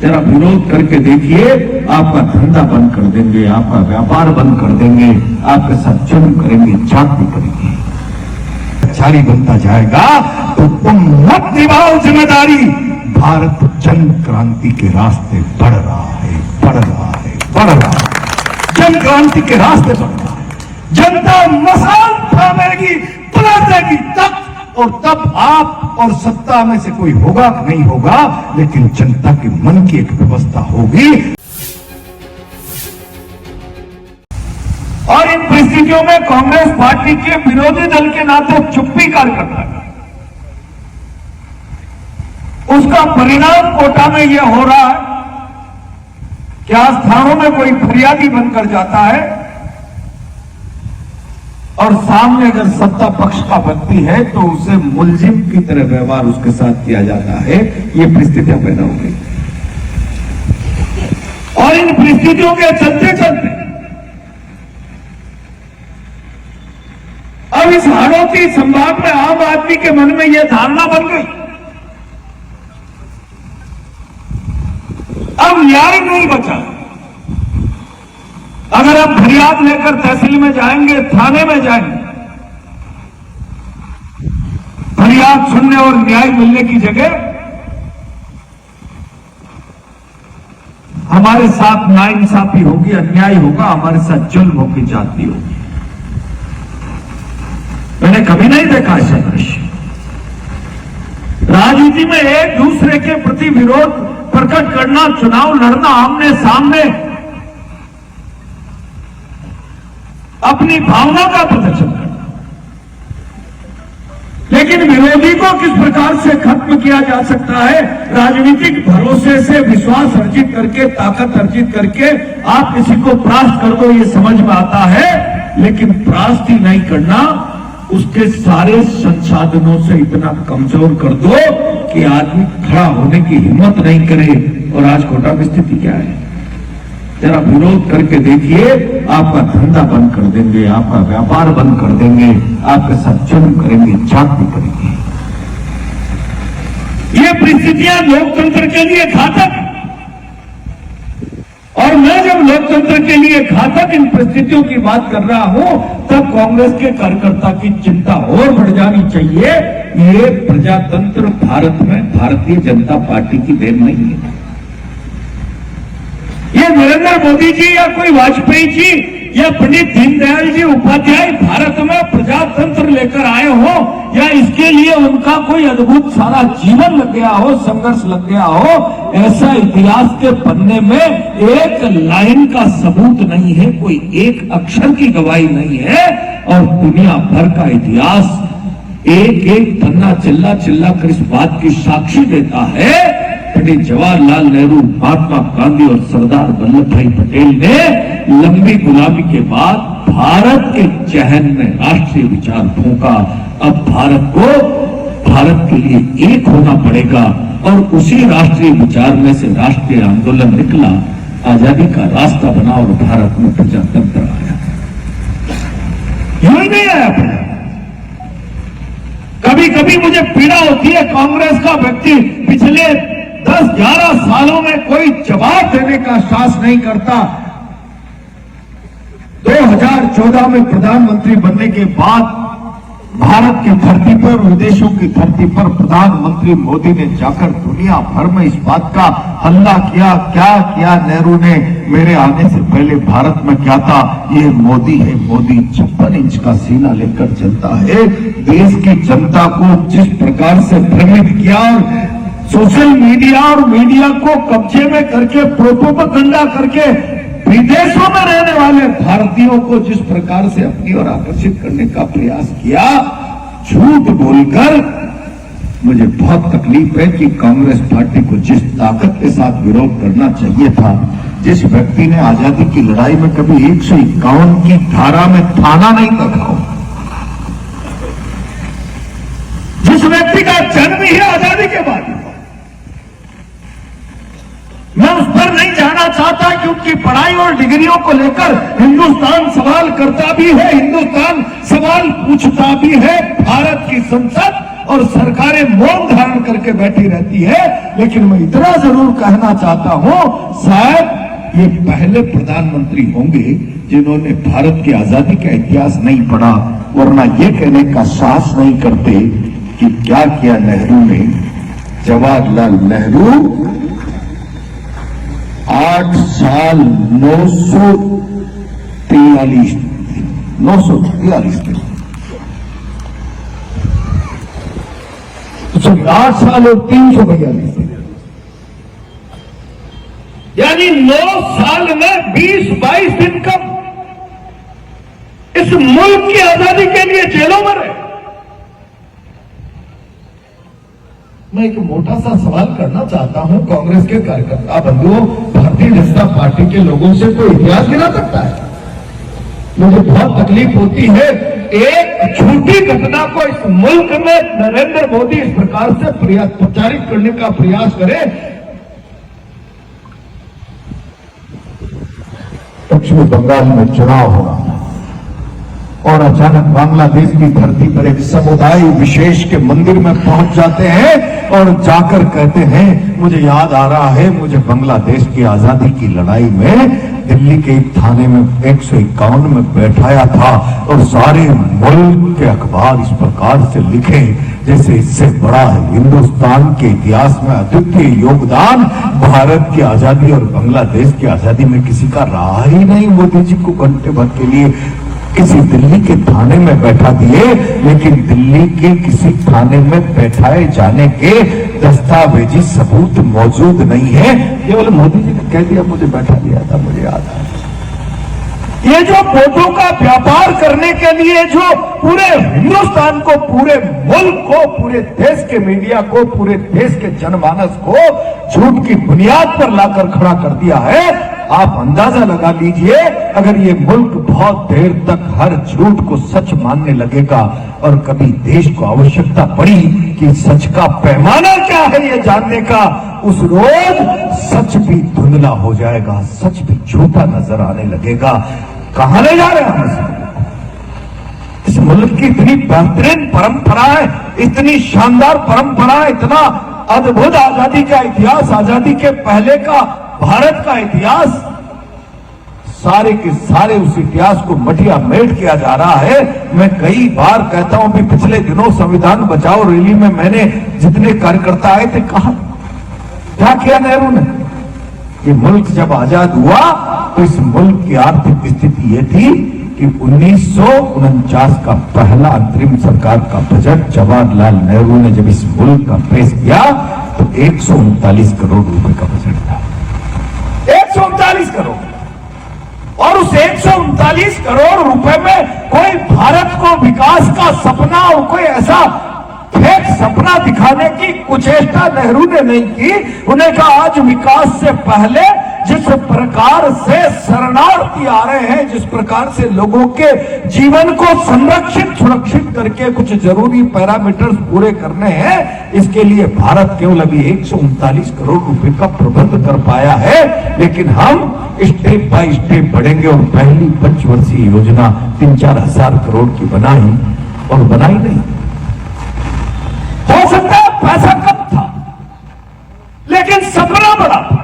जरा विरोध करके देखिए, आपका धंधा बंद कर देंगे, आपका व्यापार बंद कर देंगे, आपके साथ जुल्म करेंगे, जाति करेंगे। जारी बनता जाएगा तो तुम मत निभाओ जिम्मेदारी। भारत जन क्रांति के रास्ते बढ़ रहा है, बढ़ रहा है, बढ़ रहा है, जन क्रांति के रास्ते बढ़ रहा है। जनता मसाल थामेगी, पलटेगी तक, और तब आप और सत्ता में से कोई होगा कि नहीं होगा, लेकिन जनता के मन की एक व्यवस्था होगी। और इन परिस्थितियों में कांग्रेस पार्टी के विरोधी दल के नाते चुप्पी कार्य करता है। उसका परिणाम कोटा में यह हो रहा है कि आज थानों में कोई फरियादी बनकर जाता है और सामने अगर सत्ता पक्ष का व्यक्ति है तो उसे मुलजिम की तरह व्यवहार उसके साथ किया जाता है। ये परिस्थितियां पैदा हो गई और इन परिस्थितियों के चलते चलते अब इस हाड़ौती संभाग में आम आदमी के मन में यह धारणा बन गई, अब न्याय नहीं बचा। अगर आप फरियाद लेकर तहसील में जाएंगे, थाने में जाएंगे, फरियाद सुनने और न्याय मिलने की जगह हमारे साथ नाइंसाफी होगी, अन्याय होगा, हमारे साथ जुल्म होगी, जाति होगी। मैंने कभी नहीं देखा ऐसा दृश्य। राजनीति में एक दूसरे के प्रति विरोध प्रकट करना, चुनाव लड़ना, आमने सामने अपनी भावना का प्रदर्शन करना, लेकिन विरोधी को किस प्रकार से खत्म किया जा सकता है, राजनीतिक भरोसे से विश्वास अर्जित करके, ताकत अर्जित करके आप किसी को परास्त कर दो, ये समझ में आता है, लेकिन परास्त ही नहीं करना, उसके सारे संसाधनों से इतना कमजोर कर दो कि आदमी खड़ा होने की हिम्मत नहीं करे। और आज कोटा की स्थिति क्या है, जरा विरोध करके देखिए, आपका धंधा बंद कर देंगे, आपका व्यापार बंद कर देंगे, आपके साथ जुल्म करेंगे, जाति करेंगे। ये परिस्थितियां लोकतंत्र के लिए घातक है। और मैं जब लोकतंत्र के लिए घातक इन परिस्थितियों की बात कर रहा हूं, तब कांग्रेस के कार्यकर्ता की चिंता और बढ़ जानी चाहिए। ये प्रजातंत्र भारत में भारतीय जनता पार्टी की देन नहीं है। ये नरेंद्र मोदी जी या कोई वाजपेयी जी या पंडित दीनदयाल जी उपाध्याय भारत में प्रजातंत्र लेकर आए हो, या इसके लिए उनका कोई अद्भुत सारा जीवन लग गया हो, संघर्ष लग गया हो, ऐसा इतिहास के पन्ने में एक लाइन का सबूत नहीं है, कोई एक अक्षर की गवाही नहीं है। और दुनिया भर का इतिहास एक एक पन्ना चिल्ला चिल्ला कर इस बात की साक्षी देता है। पंडित जवाहरलाल नेहरू, महात्मा गांधी और सरदार वल्लभ भाई पटेल ने लंबी गुलामी के बाद भारत के चहन में राष्ट्रीय विचार फूंका। अब भारत को भारत के लिए एक होना पड़ेगा, और उसी राष्ट्रीय विचार में से राष्ट्रीय आंदोलन निकला, आजादी का रास्ता बना और भारत में प्रजातंत्र आया। यूं ही नहीं आया पड़ा। कभी कभी मुझे पीड़ा होती है, कांग्रेस का व्यक्ति पिछले 10-11 सालों में कोई जवाब देने का साहस नहीं करता। 2014 में प्रधानमंत्री बनने के बाद भारत की धरती पर, विदेशों की धरती पर प्रधानमंत्री मोदी ने जाकर दुनिया भर में इस बात का हल्ला किया। क्या किया नेहरू ने? मेरे आने से पहले भारत में क्या था? ये मोदी है, मोदी 56 इंच का सीना लेकर चलता है। देश की जनता को जिस प्रकार से भ्रमित किया, और सोशल मीडिया और मीडिया को कब्जे में करके, प्रोपेगेंडा करके विदेशों में रहने वाले भारतीयों को जिस प्रकार से अपनी ओर आकर्षित करने का प्रयास किया, झूठ बोलकर, मुझे बहुत तकलीफ है कि कांग्रेस पार्टी को जिस ताकत के साथ विरोध करना चाहिए था, जिस व्यक्ति ने आजादी की लड़ाई में कभी 151 की धारा में थाना नहीं रखा हो, जिस व्यक्ति का जन्म ही आजादी के बाद, मैं उस पर नहीं जाना चाहता कि उनकी पढ़ाई और डिग्रियों को लेकर हिंदुस्तान सवाल करता भी है, हिंदुस्तान सवाल पूछता भी है। भारत की संसद और सरकारें मौन धारण करके बैठी रहती है। लेकिन मैं इतना जरूर कहना चाहता हूं, शायद ये पहले प्रधानमंत्री होंगे जिन्होंने भारत की आजादी का इतिहास नहीं पढ़ा, वरना ये कहने का साहस नहीं करते कि क्या किया नेहरू ने। जवाहरलाल नेहरू 8 साल 943 दिन 8 साल और 342 दिन, यानी 9 साल में 20-22 दिन कम इस मुल्क की आजादी के लिए जेलों में रहे। मैं एक मोटा सा सवाल करना चाहता हूं कांग्रेस के कार्यकर्ता बंधुओं, भारतीय जनता पार्टी के लोगों से कोई इतिहास गिरा सकता है? मुझे बहुत तकलीफ होती है, एक झूठी घटना को इस मुल्क में नरेंद्र मोदी इस प्रकार से प्रचारित करने का प्रयास करे। पश्चिम बंगाल में चुनाव हुआ और अचानक बांग्लादेश की धरती पर एक समुदाय विशेष के मंदिर में पहुंच जाते हैं और जाकर कहते हैं, मुझे याद आ रहा है, मुझे बांग्लादेश की आजादी की लड़ाई में दिल्ली के एक थाने में 151 में बैठाया था और सारे मुल्क के अखबार इस प्रकार से लिखे जैसे इससे बड़ा है हिंदुस्तान के इतिहास में अद्वितीय योगदान भारत की आजादी और बांग्लादेश की आजादी में किसी का रहा ही नहीं। मोदी जी को घंटे भर के लिए किसी दिल्ली के थाने में बैठा दिए, लेकिन दिल्ली के किसी थाने में बैठाए जाने के दस्तावेजी सबूत मौजूद नहीं है। केवल मोदी जी ने कह दिया मुझे बैठा दिया था, मुझे याद है। ये जो वोटों का व्यापार करने के लिए जो पूरे हिंदुस्तान को, पूरे मुल्क को, पूरे देश के मीडिया को, पूरे देश के जनमानस को झूठ की बुनियाद पर लाकर खड़ा कर दिया है, आप अंदाजा लगा लीजिए अगर ये मुल्क बहुत देर तक हर झूठ को सच मानने लगेगा और कभी देश को आवश्यकता पड़ी कि सच का पैमाना क्या है ये जानने का, उस रोज सच भी धुंधला हो जाएगा, सच भी झूठा नजर आने लगेगा। कहां ले जा रहे हैं हम इस मुल्क की इतनी बेहतरीन परंपरा है, इतनी शानदार परंपरा है, इतना अद्भुत आजादी का इतिहास, आजादी के पहले का भारत का इतिहास, सारे के सारे उस इतिहास को मटिया मेट किया जा रहा है। मैं कई बार कहता हूं, भी पिछले दिनों संविधान बचाओ रैली में मैंने जितने कार्यकर्ता आए थे, कहा क्या किया नेहरू ने? ये मुल्क जब आजाद हुआ तो इस मुल्क की आर्थिक स्थिति ये थी कि 1949 का पहला अंतरिम सरकार का बजट जवाहरलाल नेहरू ने जब इस मुल्क का पेश किया तो 139 करोड़ रुपए का बजट था। 139 करोड़, और उस 139 करोड़ रुपए में कोई भारत को विकास का सपना और कोई ऐसा फेक सपना दिखाने की कुचेष्टा नेहरू ने नहीं की। उन्हें कहा आज विकास से पहले जिस प्रकार से शरणार्थी आ रहे हैं, जिस प्रकार से लोगों के जीवन को संरक्षित सुरक्षित करके कुछ जरूरी पैरामीटर्स पूरे करने हैं, इसके लिए भारत केवल अभी 139 करोड़ रुपए का प्रबंध कर पाया है। लेकिन हम स्टेप बाय स्टेप बढ़ेंगे और पहली पंचवर्षीय योजना 3-4 हजार करोड़ की बनाई और बनाई नहीं। हो सकता है पैसा कम था लेकिन सपना बड़ा था।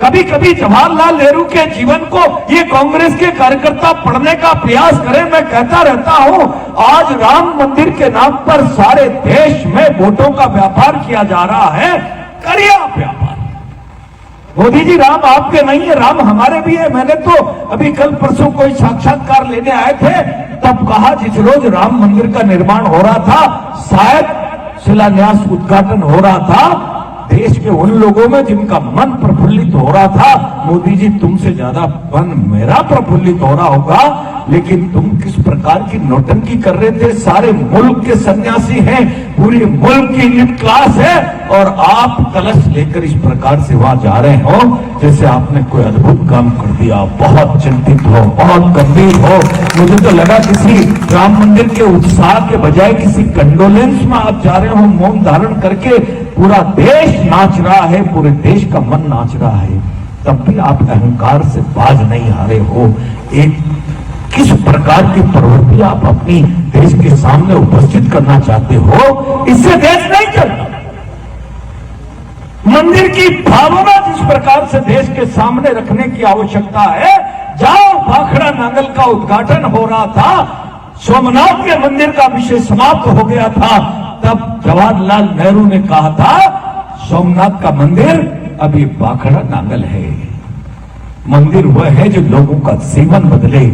कभी कभी जवाहरलाल नेहरू के जीवन को ये कांग्रेस के कार्यकर्ता पढ़ने का प्रयास करें। मैं कहता रहता हूं, आज राम मंदिर के नाम पर सारे देश में वोटों का व्यापार किया जा रहा है। करिए आप व्यापार। मोदी जी राम आपके नहीं है, राम हमारे भी है। मैंने तो अभी कल परसों कोई साक्षात्कार लेने आए थे, तब कहा जिस रोज राम मंदिर का निर्माण हो रहा था, शायद शिलान्यास उद्घाटन हो रहा था, देश के उन लोगों में जिनका मन प्रफुल्लित हो रहा था, मोदी जी तुमसे ज्यादा मन मेरा प्रफुल्लित हो रहा होगा, लेकिन तुम किस प्रकार की नौटंकी कर रहे थे। सारे मुल्क के सन्यासी हैं, पूरे मुल्क की इलीट क्लास है, और आप कलश लेकर इस प्रकार से वहां जा रहे हो जैसे आपने कोई अद्भुत काम कर दिया। बहुत चिंतित हो, बहुत गंभीर हो। मुझे तो लगा किसी राम मंदिर के उत्साह के बजाय किसी कंडोलेंस में आप जा रहे हो, मौन धारण करके। पूरा देश नाच रहा है, पूरे देश का मन नाच रहा है, तब भी आप अहंकार से बाज नहीं आ रहे हो। एक किस प्रकार की प्रवृत्ति आप अपनी देश के सामने उपस्थित करना चाहते हो, इससे देश नहीं चलता। मंदिर की भावना जिस प्रकार से देश के सामने रखने की आवश्यकता है, जाओ भाखड़ा नांगल का उद्घाटन हो रहा था, सोमनाथ के मंदिर का विषय समाप्त हो गया था, तब जवाहरलाल नेहरू ने कहा था सोमनाथ का मंदिर अभी भाखड़ा नांगल है। मंदिर वह है जो लोगों का जीवन बदले,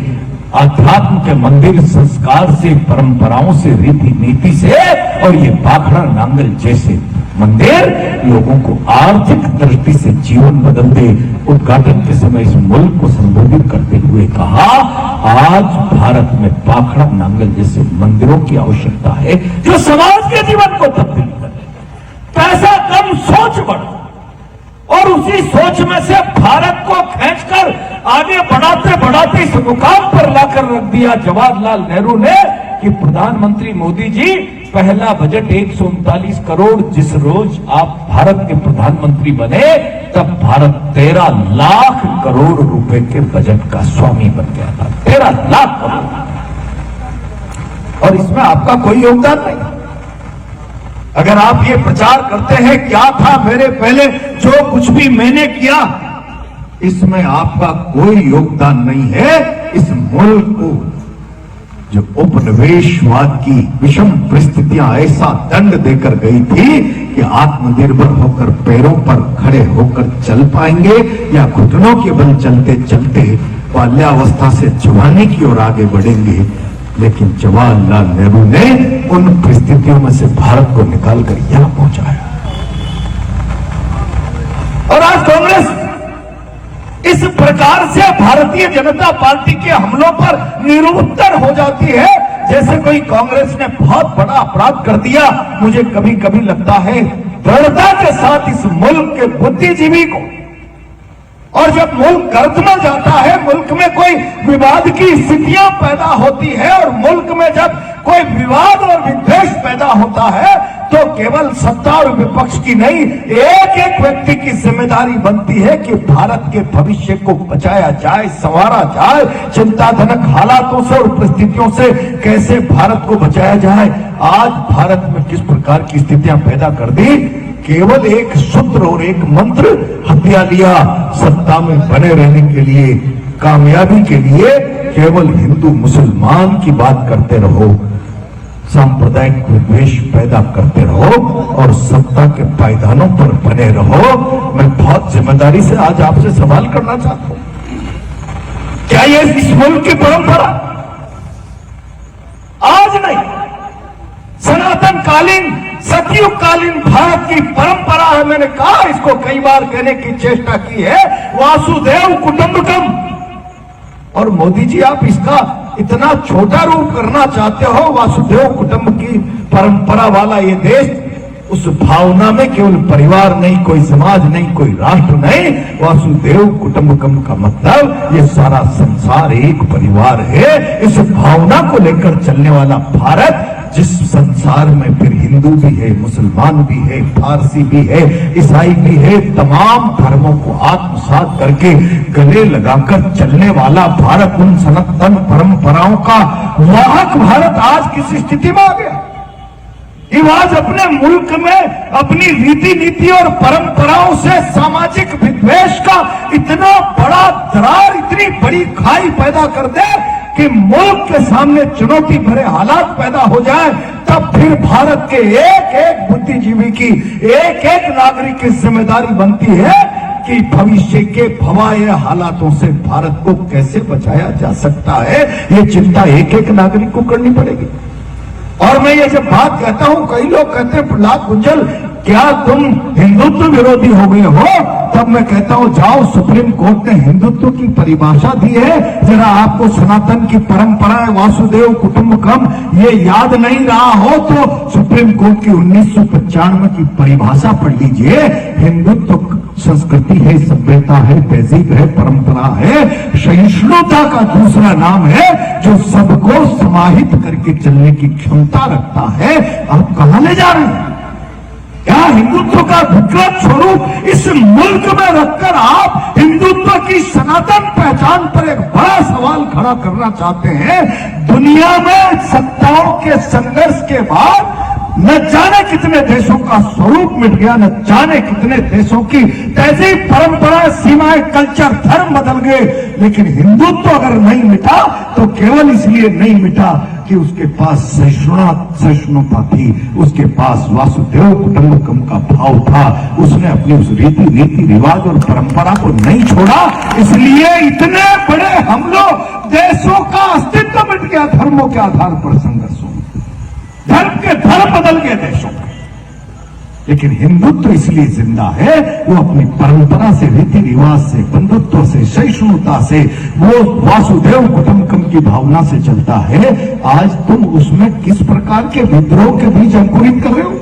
आध्यात्म के मंदिर संस्कार से, परंपराओं से, रीति नीति से, और ये भाखड़ा नांगल जैसे मंदिर लोगों को आर्थिक दृष्टि से जीवन बदल दे। उद्घाटन के समय इस मुल्क को संबोधित करते हुए कहा, आज भारत में भाखड़ा नांगल जैसे मंदिरों की आवश्यकता है जो समाज के जीवन को तब्दील करे। पैसा कम, सोच बढ़, और उसी सोच में से भारत को खींचकर आगे बढ़ाते बढ़ाते इस मुकाम पर लाकर रख दिया जवाहरलाल नेहरू ने कि प्रधानमंत्री मोदी जी पहला बजट 139 करोड़, जिस रोज आप भारत के प्रधानमंत्री बने तब भारत 13 लाख करोड़ रुपए के बजट का स्वामी बन गया था। 13 लाख करोड़, और इसमें आपका कोई योगदान नहीं। अगर आप ये प्रचार करते हैं क्या था मेरे पहले, जो कुछ भी मैंने किया, इसमें आपका कोई योगदान नहीं है। इस मुल्क को जो उपनिवेशवाद की विषम परिस्थितियां ऐसा दंड देकर गई थी कि आत्मनिर्भर होकर पैरों पर खड़े होकर चल पाएंगे या घुटनों के बल चलते चलते बाल्यावस्था से जवानी की ओर आगे बढ़ेंगे, लेकिन जवाहरलाल नेहरू ने उन परिस्थितियों में से भारत को निकालकर यहां पहुंचाया। और आज कांग्रेस इस प्रकार से भारतीय जनता पार्टी के हमलों पर निरुत्तर हो जाती है, जैसे कोई कांग्रेस ने बहुत बड़ा अपराध कर दिया। मुझे कभी कभी लगता है दृढ़ता के साथ इस मुल्क के बुद्धिजीवी को, और जब मुल्क कर्ज में जाता है, मुल्क में कोई विवाद की स्थितियां पैदा होती है, और मुल्क में जब कोई विवाद और विद्वेष पैदा होता है, तो केवल सत्ता और विपक्ष की नहीं, एक एक व्यक्ति की जिम्मेदारी बनती है कि भारत के भविष्य को बचाया जाए, संवारा जाए, चिंताजनक हालातों से और परिस्थितियों से कैसे भारत को बचाया जाए। आज भारत में किस प्रकार की स्थितियां पैदा कर दी, केवल एक सूत्र और एक मंत्र हथिया लिया, सत्ता में बने रहने के लिए, कामयाबी के लिए केवल हिंदू मुसलमान की बात करते रहो, सांप्रदायिक विद्वेष पैदा करते रहो और सत्ता के पायदानों पर बने रहो। मैं बहुत जिम्मेदारी से आज आपसे सवाल करना चाहता हूं, क्या ये इस मुल्क की परंपरा? आज नहीं, सनातन कालीन, सतयुग कालीन भारत की परंपरा है। मैंने कहा, इसको कई बार कहने की चेष्टा की है, वासुदेव कुटुंबकम। और मोदी जी आप इसका इतना छोटा रूप करना चाहते हो। वासुदेव कुटुंब की परंपरा वाला ये देश, उस भावना में केवल परिवार नहीं, कोई समाज नहीं, कोई राष्ट्र नहीं, वासुदेव कुटुंबकम का मतलब ये सारा संसार एक परिवार है। इस भावना को लेकर चलने वाला भारत, जिस संसार में फिर हिंदू भी है, मुसलमान भी है, फारसी भी है, ईसाई भी है, तमाम धर्मों को आत्मसात करके गले लगाकर चलने वाला भारत, उन सनातन परंपराओं का वाहक भारत आज किस स्थिति में आ गया। आज अपने मुल्क में अपनी रीति नीति और परंपराओं से सामाजिक विद्वेष का इतना बड़ा दरार, इतनी बड़ी खाई पैदा कर दे कि मुल्क के सामने चुनौती भरे हालात पैदा हो जाए, तब फिर भारत के एक एक बुद्धिजीवी की, एक एक नागरिक की जिम्मेदारी बनती है कि भविष्य के भवाए हालातों से भारत को कैसे बचाया जा सकता है। ये चिंता एक एक नागरिक को करनी पड़ेगी। और मैं ये जब बात कहता हूं, कई लोग कहते हैं प्रहलाद गुंजल क्या तुम हिंदुत्व विरोधी हो गए हो, तब मैं कहता हूं जाओ, सुप्रीम कोर्ट ने हिंदुत्व की परिभाषा दी है, जरा आपको सनातन की परंपरा वासुदेव कुटुंबकम ये याद नहीं रहा हो तो सुप्रीम कोर्ट की 1995 की परिभाषा पढ़ लीजिए। हिंदुत्व संस्कृति है, सभ्यता है, तहजीब है, परंपरा है, सहिष्णुता का दूसरा नाम है, जो सबको समाहित करके चलने की क्षमता रखता है। आप कहां ले जा रहे हैं? क्या हिंदुत्व का विकृत स्वरूप इस मुल्क में रखकर आप हिंदुत्व की सनातन पहचान पर एक बड़ा सवाल खड़ा करना चाहते हैं। दुनिया में सत्ताओं के संघर्ष के बाद न जाने कितने देशों का स्वरूप मिट गया, न जाने कितने देशों की तहजीब, परंपरा, सीमाएं, कल्चर, धर्म बदल गए, लेकिन हिंदुत्व अगर नहीं मिटा तो केवल इसलिए नहीं मिटा कि उसके पास सहिष्णुता थी, उसके पास वासुदेव कुटुंबकम का भाव था। उसने अपनी उस रीति रिवाज और परंपरा को नहीं छोड़ा, इसलिए इतने बड़े हम लोग देशों का अस्तित्व मिट गया धर्मों के आधार पर संघर्षों में। धर्म के धर्म बदल गए देशों में, लेकिन हिंदुत्व इसलिए जिंदा है, वो अपनी परंपरा से, रीति रिवाज से, बंधुत्व से, सहिष्णुता से, वो वासुदेव कुटुंबकम की भावना से चलता है। आज तुम उसमें किस प्रकार के विद्रोह के बीज अंकुरित कर रहे हो?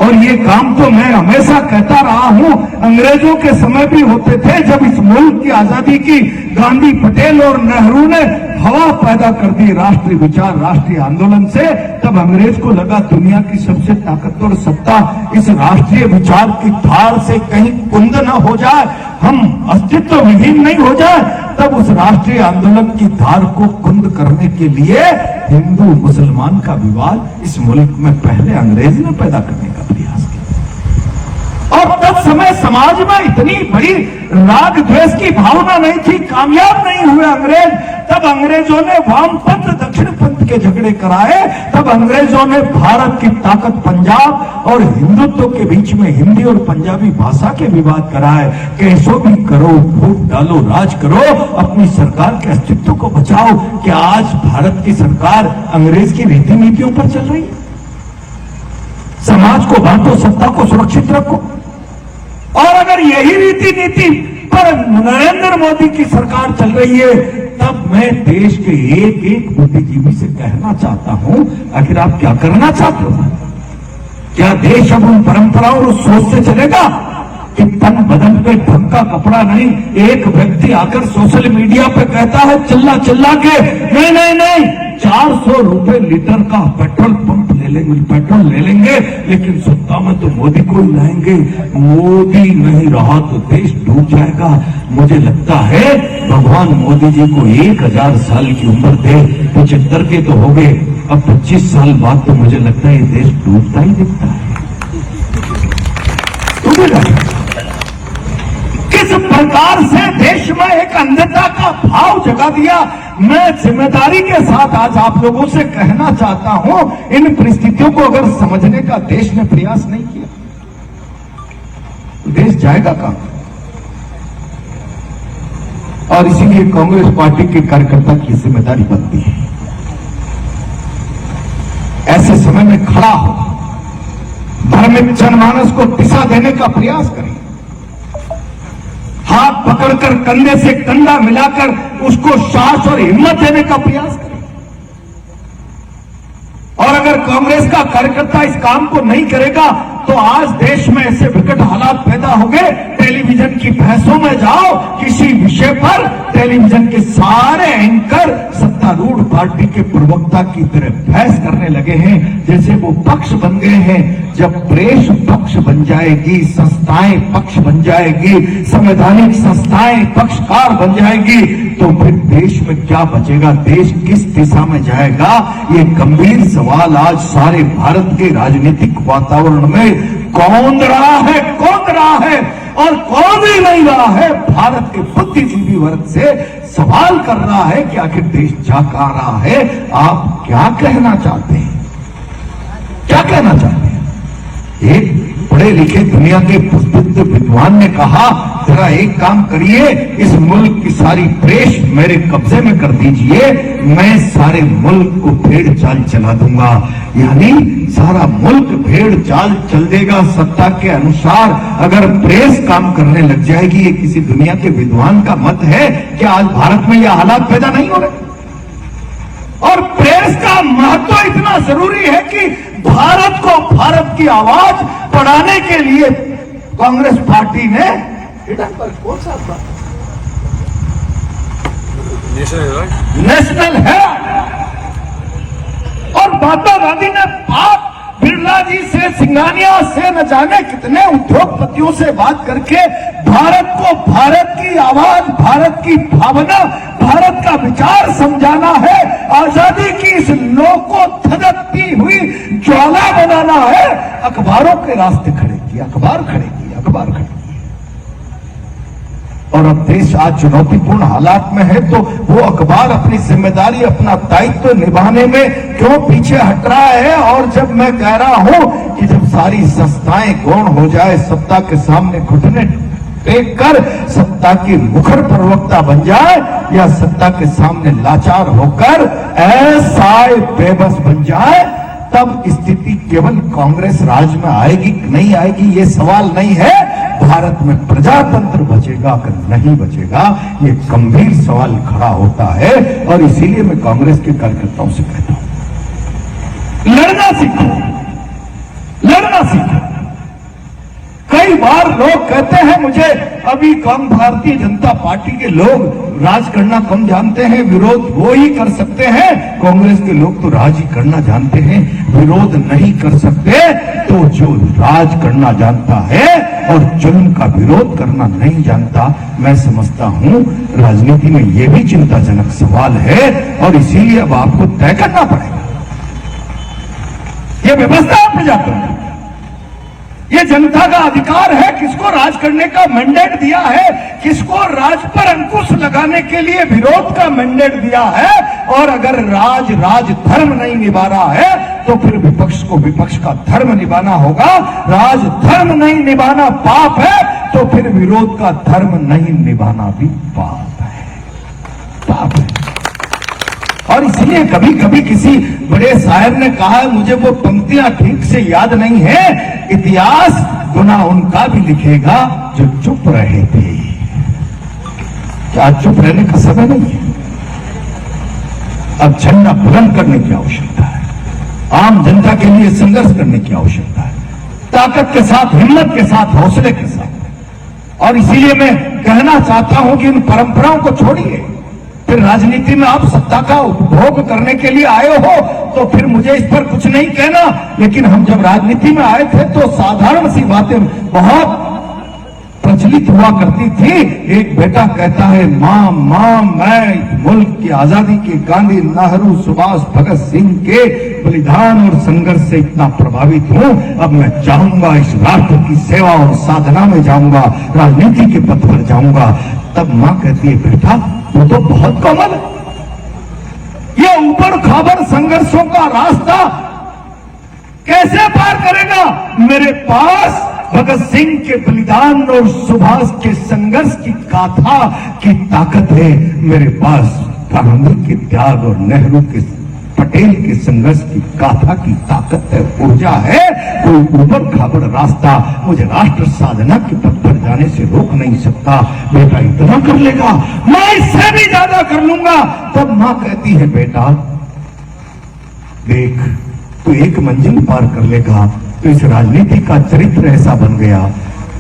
और ये काम तो मैं हमेशा कहता रहा हूं, अंग्रेजों के समय भी होते थे, जब इस मुल्क की आजादी की गांधी, पटेल और नेहरू ने हवा पैदा कर दी राष्ट्रीय विचार, राष्ट्रीय आंदोलन से, तब अंग्रेज को लगा दुनिया की सबसे ताकतवर सत्ता इस राष्ट्रीय विचार की धार से कहीं कुंद न हो जाए, हम अस्तित्व विहीन नहीं हो जाए। तब उस राष्ट्रीय आंदोलन की धार को कुंद करने के लिए हिंदू मुसलमान का विवाद इस मुल्क में पहले अंग्रेज ने पैदा करने का प्रयास किया। और तब समय समाज में इतनी बड़ी राग द्वेष की भावना नहीं थी, कामयाब नहीं हुए अंग्रेज। तब अंग्रेजों ने वामपंथ दक्षिणपंथ के झगड़े कराए, तब अंग्रेजों ने भारत की ताकत पंजाब और हिंदुत्व के बीच में हिंदी और पंजाबी भाषा के विवाद कराए। कैसो भी करो, वोट डालो, राज करो, अपनी सरकार के अस्तित्व को बचाओ। क्या आज भारत की सरकार अंग्रेज की रीति नीतियों पर चल रही है? समाज को बांटो, सत्ता को सुरक्षित रखो। और अगर यही रीति नीति पर नरेंद्र मोदी की सरकार चल रही है, तब मैं देश के एक एक बुद्धिजीवी से कहना चाहता हूं, आखिर आप क्या करना चाहते हो? क्या देश अब उन परंपराओं और उस सोच से चलेगा कि तन बदन पे ढंग का कपड़ा नहीं? एक व्यक्ति आकर सोशल मीडिया पे कहता है चिल्ला चिल्ला के, नहीं नहीं नहीं, 400 रुपए लीटर का पेट्रोल पंप पेट्रोल ले लेंगे, लेकिन सत्ता में तो मोदी को ही लाएंगे। मोदी नहीं रहा तो देश डूब जाएगा। मुझे लगता है भगवान मोदी जी को 1000 साल की उम्र दे, 75 के तो हो गए, अब 25 साल बाद तो मुझे लगता है ये देश डूबता ही दिखता है। किस प्रकार से देश में एक अंधता का भाव जगा दिया। मैं जिम्मेदारी के साथ आज आप लोगों से कहना चाहता हूं, इन परिस्थितियों को अगर समझने का देश ने प्रयास नहीं किया तो देश जाएगा कहां? और इसीलिए कांग्रेस पार्टी के कार्यकर्ता की जिम्मेदारी बनती है ऐसे समय में खड़ा हो, धार्मिक जनमानस को दिशा देने का प्रयास करें, हाथ पकड़कर कंधे से कंधा मिलाकर उसको साहस और हिम्मत देने का प्रयास करें। और अगर कांग्रेस का कार्यकर्ता इस काम को नहीं करेगा तो आज देश में ऐसे विकट हालात पैदा होंगे। टेलीविजन की बहसों में जाओ, किसी विषय पर टेलीविजन के सारे एंकर सत्तारूढ़ पार्टी के प्रवक्ता की तरह बहस करने लगे हैं, जैसे वो पक्ष बन गए हैं। जब प्रेस पक्ष बन जाएगी, संस्थाएं पक्ष बन जाएगी, संवैधानिक संस्थाएं पक्षकार बन जाएगी, तो फिर देश में क्या बचेगा? देश किस दिशा में जाएगा? ये गंभीर सवाल आज सारे भारत के राजनीतिक वातावरण में कौंध रहा है, और कौन ही नहीं रहा है। भारत के बुद्धिजीवी वर्ग से सवाल कर रहा है कि आखिर देश जा कहां रहा है? आप क्या कहना चाहते हैं? क्या कहना चाहते हैं? एक पढ़े लिखे दुनिया के प्रसिद्ध विद्वान ने कहा, जरा एक काम करिए, इस मुल्क की सारी प्रेस मेरे कब्जे में कर दीजिए, मैं सारे मुल्क को भेड़ चाल चला दूंगा। यानी सारा मुल्क भेड़ चाल चल देगा सत्ता के अनुसार अगर प्रेस काम करने लग जाएगी। ये किसी दुनिया के विद्वान का मत है। क्या आज भारत में यह हालात पैदा नहीं हो रहे? और प्रेस का महत्व इतना जरूरी है कि भारत को, भारत की आवाज बढ़ाने के लिए कांग्रेस पार्टी ने कौन सा नेशनल हेराल्ड और महात्मा गांधी ने पाक बिरला जी से, सिंघानिया से, न जाने कितने उद्योगपतियों से बात करके भारत को, भारत की आवाज, भारत की भावना, भारत का विचार समझाना है, आजादी की इस लो को धधकती हुई ज्वाला बनाना है। अखबारों के रास्ते खड़े किए, अखबार खड़े किए, अखबार खड़े किए। और अब देश आज चुनौतीपूर्ण हालात में है, तो वो अखबार अपनी जिम्मेदारी, अपना दायित्व निभाने में क्यों पीछे हट रहा है? और जब मैं कह रहा हूं कि जब सारी संस्थाएं गौण हो जाए, सत्ता के सामने घुटने टेक कर सत्ता की मुखर प्रवक्ता बन जाए, या सत्ता के सामने लाचार होकर असहाय बेबस बन जाए, तब स्थिति केवल कांग्रेस राज में आएगी कि नहीं आएगी ये सवाल नहीं है। भारत में प्रजातंत्र बचेगा कि नहीं बचेगा, ये गंभीर सवाल खड़ा होता है। और इसीलिए मैं कांग्रेस के कार्यकर्ताओं से कहता हूं, लड़ना सीखो, लड़ना सीखो। कई बार लोग कहते हैं मुझे, अभी कम भारतीय जनता पार्टी के लोग राज करना कम जानते हैं, विरोध वो ही कर सकते हैं। कांग्रेस के लोग तो राज ही करना जानते हैं, विरोध नहीं कर सकते। तो जो राज करना जानता है और जुल्म का विरोध करना नहीं जानता, मैं समझता हूं राजनीति में यह भी चिंताजनक सवाल है। और इसीलिए अब आपको तय करना पड़ेगा, यह व्यवस्था आप प्रजातंत्र, ये जनता का अधिकार है। किसको राज करने का मैंडेट दिया है, किसको राज पर अंकुश लगाने के लिए विरोध का मैंडेट दिया है। और अगर राज धर्म नहीं निभा रहा है, तो फिर विपक्ष को विपक्ष का धर्म निभाना होगा। राज धर्म नहीं निभाना पाप है, तो फिर विरोध का धर्म नहीं निभाना भी पाप है, पाप है। और इसलिए कभी कभी किसी बड़े शायर ने कहा है, मुझे वो पंक्तियां ठीक से याद नहीं है, इतिहास गुनाह उनका भी लिखेगा जो चुप रहे थे। क्या चुप रहने का समय नहीं है? अब झंडा बुलंद करने की आवश्यकता है, आम जनता के लिए संघर्ष करने की आवश्यकता है, ताकत के साथ, हिम्मत के साथ, हौसले के साथ। और इसीलिए मैं कहना चाहता हूं कि इन परंपराओं को छोड़िए। फिर राजनीति में आप सत्ता का उपभोग करने के लिए आए हो, तो फिर मुझे इस पर कुछ नहीं कहना। लेकिन हम जब राजनीति में आए थे तो साधारण सी बातें बहुत प्रचलित हुआ करती थी। एक बेटा कहता है, मां मां मैं मुल्क की आजादी के गांधी, नेहरू, सुभाष, भगत सिंह के बलिदान और संघर्ष से इतना प्रभावित हूं, अब मैं चाहूंगा इस राष्ट्र की सेवा और साधना में जाऊंगा, राजनीति के पथ पर जाऊंगा। तब मां कहती है, बेटा वो तो बहुत कोमल है, ये ऊपर खाबर संघर्षों का रास्ता कैसे पार करेगा? मेरे पास भगत सिंह के बलिदान और सुभाष के संघर्ष की गाथा की ताकत है, मेरे पास गांधी के त्याग और नेहरू के, पटेल के संघर्ष की गाथा की ताकत है, ऊर्जा है। कोई ऊपर खाबड़ रास्ता मुझे राष्ट्र साधना के पथ पर जाने से रोक नहीं सकता। बेटा इतना कर लेगा, मैं इससे भी ज्यादा कर लूंगा। तब मां कहती है, बेटा देख, तू एक मंजिल पार कर लेगा तो इस राजनीति का चरित्र ऐसा बन गया,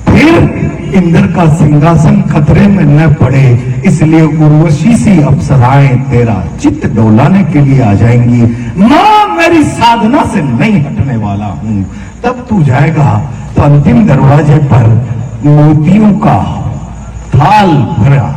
फिर इंद्र का सिंहासन खतरे में न पड़े, इसलिए उर्वशी सी अप्सराएं तेरा चित्त डोलाने के लिए आ जाएंगी। मां मेरी साधना से नहीं हटने वाला हूं। तब तू जाएगा तो अंतिम दरवाजे पर मोतियों का थाल भरा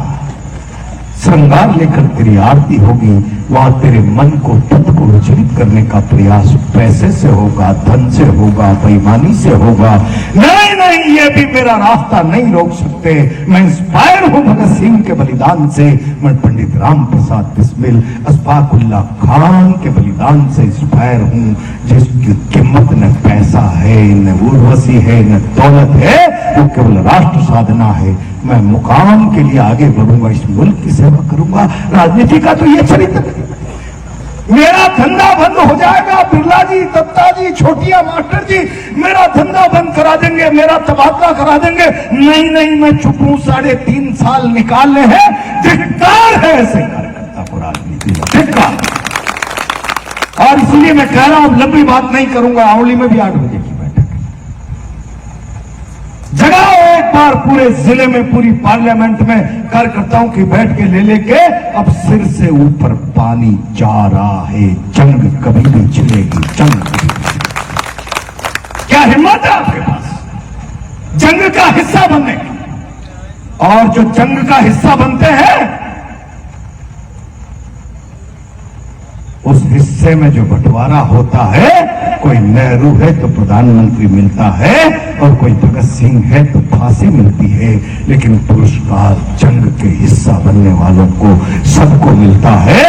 श्रृंगार लेकर तेरी आरती होगी। वहां तेरे मन को, तत्व को विचलित करने का प्रयास पैसे से होगा, धन से होगा, बेईमानी से होगा। नहीं नहीं, ये भी मेरा रास्ता नहीं रोक सकते। मैं इंस्पायर हूं भगत सिंह के बलिदान से, मैं पंडित राम प्रसाद बिस्मिल, अशफाकुल्ला खान के बलिदान से इंस्पायर हूं, जिसकी कीमत न पैसा है, न उर्वशी है, न दौलत है, वो केवल राष्ट्र साधना है। मैं मुकाम के लिए आगे बढ़ूंगा, इस मुल्क की सेवा करूंगा। राजनीति का तो ये चरित्र है। मेरा धंधा बंद हो जाएगा, बिरला जी, दत्ता जी, छोटिया मास्टर जी मेरा धंधा बंद करा देंगे, मेरा तबादला करा देंगे। नहीं नहीं, मैं चुप हूं, 3.5 साल निकालने हैं। धिक्कार है ऐसे कार्यकर्ता को राजनीति में, धिक्कार। और इसलिए मैं कह रहा हूं, लंबी बात नहीं करूंगा, आंवली में भी 8 बजे की बैठक जगाओ एक बार पूरे जिले में, पूरी पार्लियामेंट में कार्यकर्ताओं की बैठ के ले लेके। अब सिर से ऊपर पानी जा रहा है, जंग कभी भी छिड़ेगी, जंग कभी भी। जंग का हिस्सा बनने का। और जो जंग का हिस्सा बनते हैं उस हिस्से में जो बंटवारा होता है, कोई नेहरू है तो प्रधानमंत्री मिलता है और कोई भगत सिंह है तो फांसी मिलती है, लेकिन पुरस्कार जंग के हिस्सा बनने वालों को सबको मिलता है।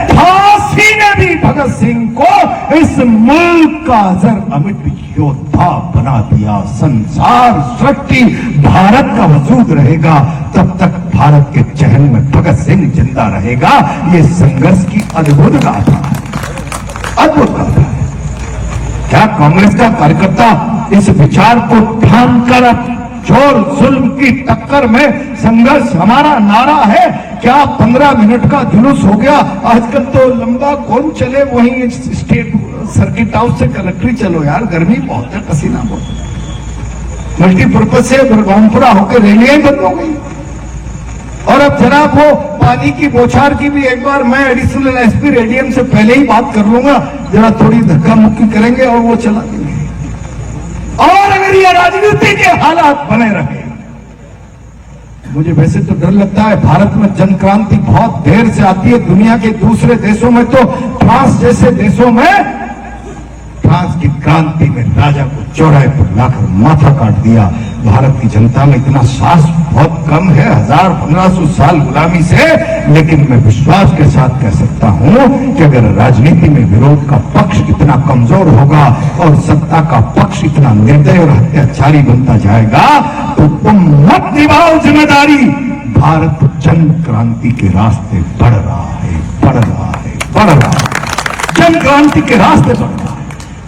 फांसी ने भी भगत सिंह को इस मुल्क का अजर अमिट योद्धा बना दिया। संसार सृष्टि भारत का वजूद रहेगा, तब तक भारत के चहल में भगत सिंह जिंदा रहेगा। ये संघर्ष की अद्भुत गाथा है, अद्भुत गाथा है। क्या कांग्रेस का कार्यकर्ता इस विचार को ठान कर जोर जुल्म की टक्कर में संघर्ष हमारा नारा है? क्या 15 मिनट का जुलूस हो गया? आजकल तो लंबा कौन चले, वहीं स्टेट सर्किट हाउस से कलेक्ट्री चलो यार, गर्मी बहुत है, पसीना बहुत है। मल्टीपर्पज से बरगामपुरा होकर रैलियां बंद हो गई। और अब जरा वो पानी की बौछार की भी एक बार मैं एडिशनल एसपी रेडियम से पहले ही बात कर लूंगा, जरा थोड़ी धक्का मुक्की करेंगे और वो चला देंगे। और अगर ये राजनीति के हालात बने रहे, मुझे वैसे तो डर लगता है। भारत में जन क्रांति बहुत देर से आती है, दुनिया के दूसरे देशों में तो फ्रांस जैसे देशों में फ्रांस की क्रांति में राजा को चौराहे पर लाकर माथा काट दिया। भारत की जनता में इतना साहस बहुत कम है, 1000-1500 साल गुलामी से। लेकिन मैं विश्वास के साथ कह सकता हूं कि अगर राजनीति में विरोध का पक्ष इतना कमजोर होगा और सत्ता का पक्ष इतना निर्दय और अत्याचारी बनता जाएगा तो तुम मत निभाओ जिम्मेदारी। भारत जन क्रांति के रास्ते बढ़ रहा है, बढ़ रहा है, बढ़ रहा है, जन क्रांति के रास्ते बढ़ रहा है।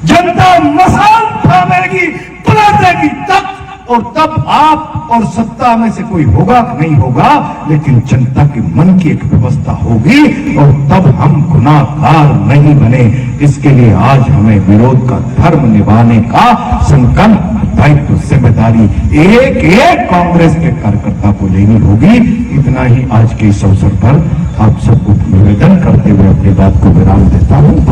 जनता मसाल थामेगी, पलटेगी तक, और तब आप और सत्ता में से कोई होगा कि नहीं होगा, लेकिन जनता के मन की एक व्यवस्था होगी और तब हम गुनाहगार नहीं बने। इसके लिए आज हमें विरोध का धर्म निभाने का संकल्प, दायित्व, जिम्मेदारी एक एक कांग्रेस के कार्यकर्ता को लेनी होगी। इतना ही आज के इस अवसर पर आप सबको निवेदन करते हुए अपनी बात को विराम देता हूं।